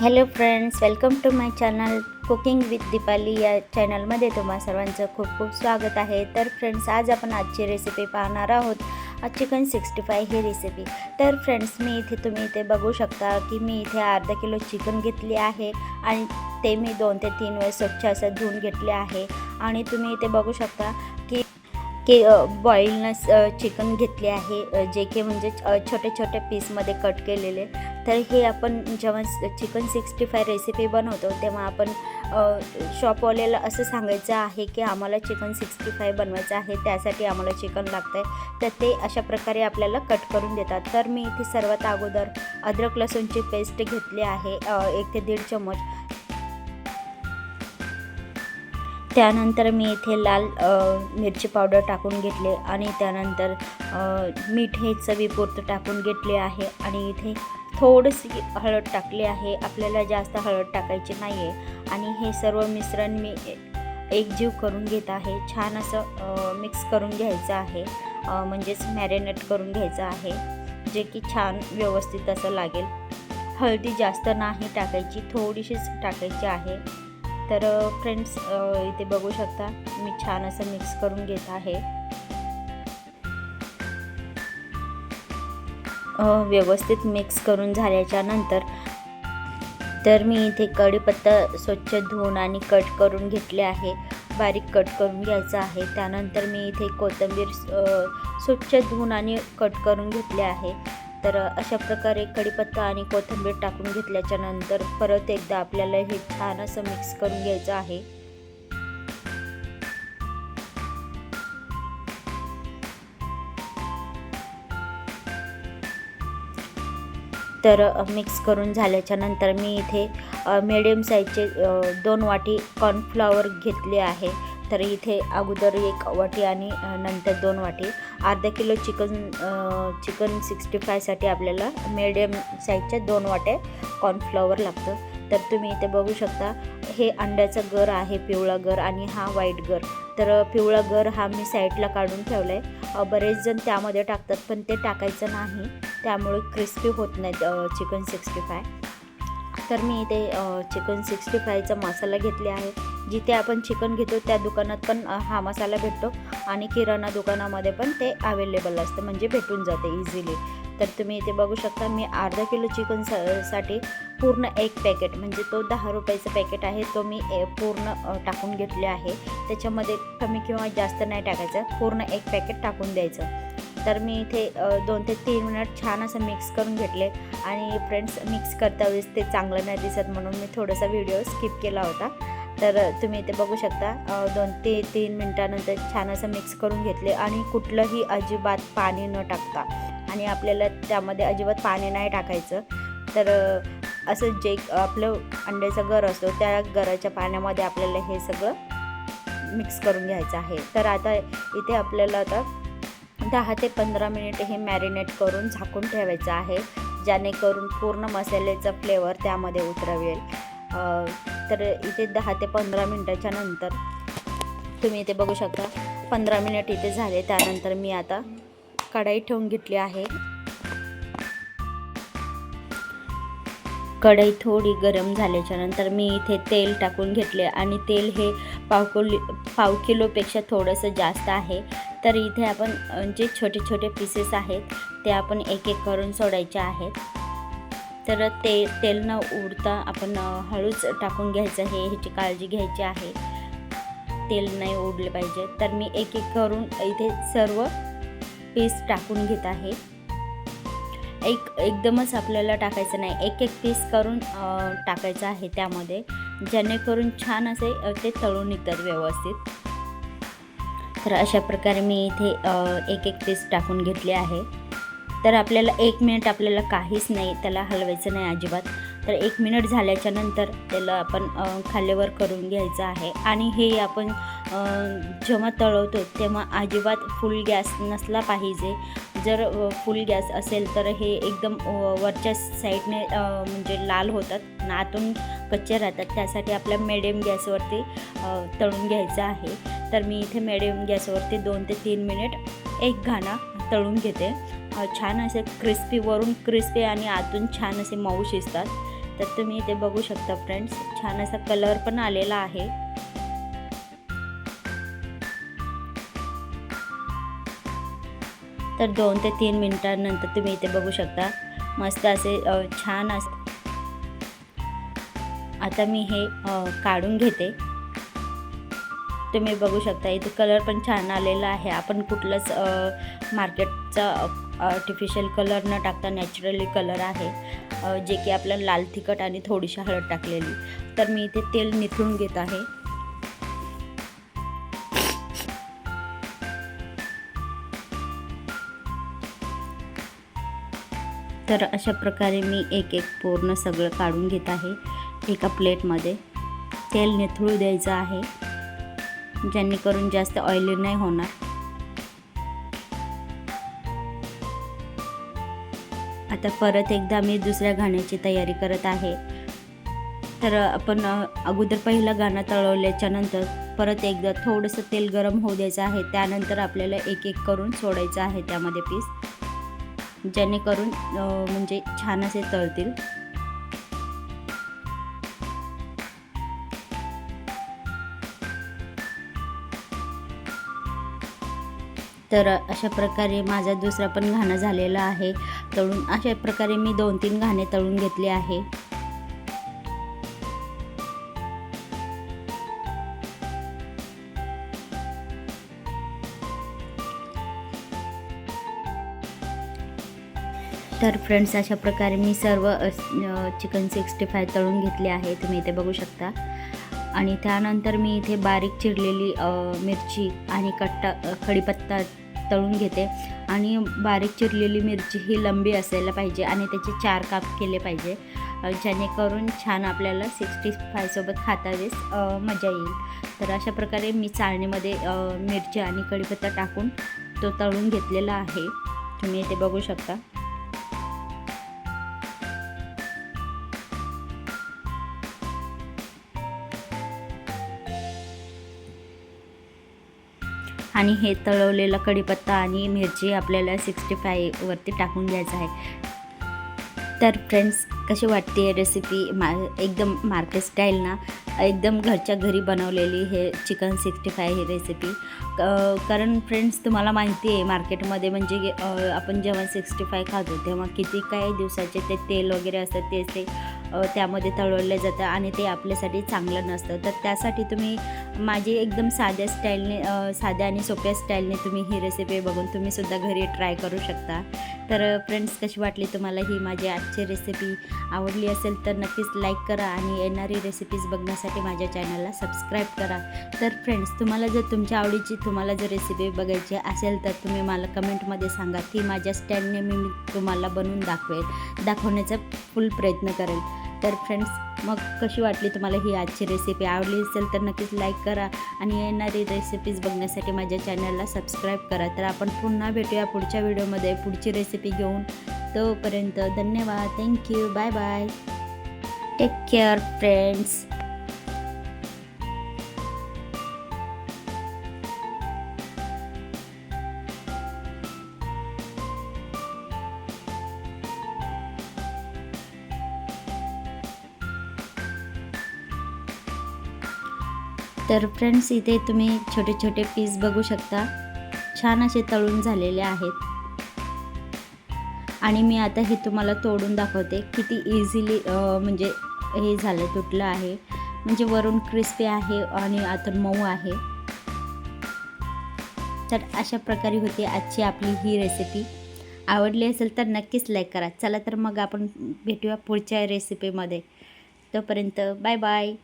Hello friends, welcome to my channel cooking with Deepali. या चॅनलमध्ये तुम्हा सर्वांचं खूप खूप स्वागत आहे. तर फ्रेंड्स, आज आपण आजची रेसिपी पाहणार आहोत. चिकन 65 ही रेसिपी. तर फ्रेंड्स, तुम्ही इथे बघू शकता की मी इथे अर्धा किलो चिकन घेतली आहे आणि ते मी 2 ते 3 वेळेस स्वच्छ असं धुवून घेतले आहे. आणि तुम्ही इथे बघू शकता की बॉईलनेस चिकन घेतले आहे, जे की म्हणजे छोटे छोटे पीसमध्ये कट केलेले. तर हे आपण जेव्हा चिकन 65 रेसिपी बनवतो तेव्हा आपण शॉपवाल्याला असं सांगायचं आहे की आम्हाला चिकन 65 बनवायचं आहे, त्यासाठी आम्हाला चिकन लागतं आहे. तर ते अशा प्रकारे आपल्याला कट करून देतात. तर मी इथे सर्वात अगोदर अद्रक लसूणची पेस्ट घेतली आहे 1 ते 1.5 चम्मच. त्यानंतर मी इथे लाल मिरची पावडर टाकून घेतले आणि त्यानंतर मीठ हे चवीपुरतं टाकून घेतले आहे आणि इथे थोडीशी हळद टाकली आहे. आपल्याला जास्त हळद टाकायची नाही आहे. आणि हे सर्व मिश्रण मी एकजीव करून घेत आहे. छान असं मिक्स करून घ्यायचं आहे, म्हणजेच मॅरिनेट करून घ्यायचं आहे, जे की छान व्यवस्थित असं लागेल. हळदी जास्त नाही टाकायची, थोडीशीच टाकायची आहे. तर फ्रेंड्स, इथे बघू शकता मी छान असं मिक्स करून घेत आहे. व्यवस्थित मिक्स करून झाल्याच्या नंतर तर मी इथे कढीपत्ता स्वच्छ धुवून आणि कट करून घेतले आहे. बारीक कट करून घ्यायचं आहे. त्यानंतर मी इथे कोथिंबीर स्वच्छ धुवून आणि कट करून घेतले आहे. तर अशा प्रकारे कढीपत्ता आणि कोथिंबीर टाकून घेतल्याच्या नंतर परत एकदा आपल्याला हे छान असं मिक्स करून घ्यायचं आहे. तर मिक्स करून झाल्याच्या नंतर मी इथे मिडियम साईजचे 2 वाटी कॉर्नफ्लॉवर घेतले आहे. तर इथे अगोदर 1 वाटी आणि नंतर 2 वाटी. अर्धा किलो चिकन 65साठी आपल्याला मिडियम साईजच्या 2 वाट्या कॉर्नफ्लॉवर लागतं. तर तुम्ही इथे बघू शकता हे अंड्याचा गर आहे, पिवळा गर, आणि हा व्हाईट गर. तर पिवळा गर हा मी साईडला काढून ठेवला आहे. बरेच जण त्यामध्ये टाकतात, पण ते टाकायचं नाही, त्यामुळे क्रिस्पी होत नाहीत चिकन 65. तर मी इथे चिकन 65चा मसाला घेतले आहे. जिथे आपण चिकन घेतो त्या दुकानात पण हा मसाला भेटतो आणि किराणा दुकानामध्ये पण ते अवेलेबल असतं, म्हणजे भेटून जाते इझिली. तर तुम्ही इथे बघू शकता मी अर्धा किलो चिकन साठी पूर्ण 1 पॅकेट, म्हणजे तो 10 रुपयाचा पॅकेट आहे, तो मी पूर्ण टाकून घेतले आहे. त्याच्यामध्ये कमी किंवा जास्त नाही टाकायचं, पूर्ण 1 पॅकेट टाकून द्यायचं. तर मी इथे 2 ते 3 मिनिट छान असं मिक्स करून घेतले. आणि फ्रेंड्स, मिक्स करता वेळेस ते चांगलं नाही दिसत म्हणून मी थोडासा व्हिडिओ स्किप केला होता. तर तुम्ही इथे बघू शकता 2 ते 3 मिनटानंतर छान असं मिक्स करून घेतले आणि कुठलंही अजिबात पाणी न टाकता, आणि आपल्याला त्यामध्ये अजिबात पाणी नाही टाकायचं. तर असं जे आपलं अंड्याचा गर असतो त्या गराच्या पाण्यामध्ये आपल्याला हे सगळं मिक्स करून घ्यायचं आहे. तर आता इथे आपल्याला आता 10 ते 15 मिनिट हे मॅरिनेट करून झाकून ठेवायचं आहे, जेणेकरून पूर्ण मसाल्याचा फ्लेवर त्यामध्ये उतरवेल. तर इथे 10 ते 15 मिनटाच्या नंतर तुम्ही इथे बघू शकता 15 मिनिट इथे झाले. त्यानंतर मी आता कढई ठेवून घेतली आहे. कढई थोडी गरम झाल्याच्या नंतर मी इथे तेल टाकून घेतले आणि तेल हे पाव किलोपेक्षा थोडंसं जास्त आहे. तर इथे आपण जे छोटे छोटे पीसेस आहेत ते आपण एक एक करून सोडायचे आहेत. तर तेल न उडता आपण हळूच टाकून घ्यायचं आहे, ह्याची काळजी घ्यायची आहे, तेल नाही उडले पाहिजे. तर मी एक एक करून इथे सर्व पीस टाकून घेत आहे. एकदमच आपल्याला टाकायचं नाही, एक एक पीस करून टाकायचं आहे त्यामध्ये, जेणेकरून छान असे ते तळून निघतात व्यवस्थित. तर अशा प्रकारे मी इथे एक एक पीस टाकून घेतले आहे. तर आपल्याला 1 मिनिट आपल्याला काहीच नाही त्याला हलवायचं नाही अजिबात. तर 1 मिनिट झाल्याच्या नंतर त्याला आपण खालीवर करून घ्यायचं आहे. आणि हे आपण जेव्हा तळवतो तेव्हा अजिबात फुल गॅस नसला पाहिजे. जर फुल गॅस असेल तर हे एकदम वरच्या साईडने म्हणजे लाल होतात, आतून कच्चे राहतात. त्यासाठी आपल्या मिडियम गॅसवरती तळून घ्यायचं आहे. तर मी इथे मिडियम गॅसवरती 2 ते 3 मिनिट एक घाणा तळून घेते. छान असे क्रिस्पी, वरून क्रिस्पी आणि आतून छान असे मऊ शिजतात. तर तुम्ही इथे बघू शकता फ्रेंड्स, छान असा कलर पण आलेला आहे. तर 2 ते 3 मिनिटांनंतर तुम्ही इथे बघू शकता मस्त असे छान असे. आता मी हे काढून घेते. तुम्ही बघू शकता इथे कलर पण छान आलेला आहे. आपण कुठलंच मार्केटचा आर्टिफिशियल कलर न टाकता नॅचरली कलर आहे, जे की आपलं लाल तिखट आणि थोडीशी हळद टाकलेली. तर मी इथे तेल निथळून घेत आहे. तर अशा प्रकारे मी एक पूर्ण सगळं काढून घेत आहे एका प्लेटमध्ये. तेल निथळू द्यायचं आहे, जेणेकरून जास्त ऑइली नाही होणार. आता परत एकदा मी दुसऱ्या घाण्याची तयारी करत आहे. तर आपण अगोदर पहिलं घाणं तळवल्याच्या नंतर परत एकदा थोडंसं तेल गरम होऊ द्यायचं आहे. त्यानंतर आपल्याला एक करून सोडायचं आहे त्यामध्ये पीस, जेणेकरून म्हणजे छान असे तळतील. तर अशा प्रकारे माझा दुसरा पण घाणं झालेला आहे तळून. अशा प्रकारे मी 2-3 घाणे तळून घेतले आहे. तर फ्रेंड्स, अशा प्रकारे मी सर्व चिकन 65 तळून घेतले आहे, तुम्ही इथे बघू शकता. आणि त्यानंतर मी इथे बारीक चिरलेली मिरची आणि कढीपत्ता तळून घेते. आणि बारीक चिरलेली मिरची ही लंबी असायला पाहिजे आणि त्याचे 4 काप केले पाहिजे, जेणेकरून छान आपल्याला 65 सोबत खाता वेळेस मजा येईल. तर अशा प्रकारे मी चाळणीमध्ये मिरची आणि कढीपत्ता टाकून तो तळून घेतलेला आहे, तुम्ही इथे बघू शकता. आणि हे तळवलेला कढीपत्ता आणि मिरची आपल्याला 65 वरती टाकून द्यायचं आहे. तर फ्रेंड्स, कशी वाटते रेसिपी? एकदम मार्केट स्टाईल ना, एकदम घरच्या घरी बनवलेली हे चिकन 65 ही रेसिपी. कारण फ्रेंड्स, तुम्हाला माहिती आहे मार्केटमध्ये म्हणजे आपण जेव्हा 65 खातो तेव्हा किती काही दिवसाचे ते तेल वगैरे असतं, ते त्यामध्ये तळवले जातं आणि ते आपल्यासाठी चांगलं नसतं. तर त्यासाठी तुम्ही माझी एकदम साध्या आणि सोप्या स्टाईलने तुम्ही ही रेसिपी बघून तुम्हीसुद्धा घरी ट्राय करू शकता. तर फ्रेंड्स, कशी वाटली तुम्हाला ही माझी आजची रेसिपी? आवडली असेल तर नक्कीच लाईक करा आणि येणारी रेसिपीज बघण्यासाठी माझ्या चॅनलला सबस्क्राईब करा. तर फ्रेंड्स, तुम्हाला जर तुमच्या आवडीची तुम्हाला जर रेसिपी बघायची असेल तर तुम्ही मला कमेंटमध्ये सांगा. ती माझ्या स्टाईलने मी तुम्हाला बनवून दाखवण्याचा फुल प्रयत्न करेल. तर फ्रेंड्स, मग कशी वाटली तुम्हाला ही आजची रेसिपी? आवडली असेल तर नक्कीच लाईक करा आणि येणारी रेसिपीज बघण्यासाठी माझ्या चॅनलला सबस्क्राईब करा. तर आपण पुन्हा भेटूया पुढच्या व्हिडिओमध्ये पुढची रेसिपी घेऊन. तोपर्यंत धन्यवाद. Thank you. Bye bye. Take care friends. तर फ्रेंड्स, इथे तुम्ही छोटे छोटे पीस बघू शकता, छान असे तळून झालेले आहेत. आणि मी आता हे तुम्हाला तोडून दाखवते किती इझिली म्हणजे हे झालं, तुटलं आहे. म्हणजे वरून क्रिस्पी आहे आणि आतून मऊ आहे. तर अशा प्रकारे होती आजची आपली ही रेसिपी. आवडली असेल तर नक्कीच लाईक करा. चला तर मग आपण भेटूया पुढच्या रेसिपीमध्ये. तोपर्यंत बाय बाय.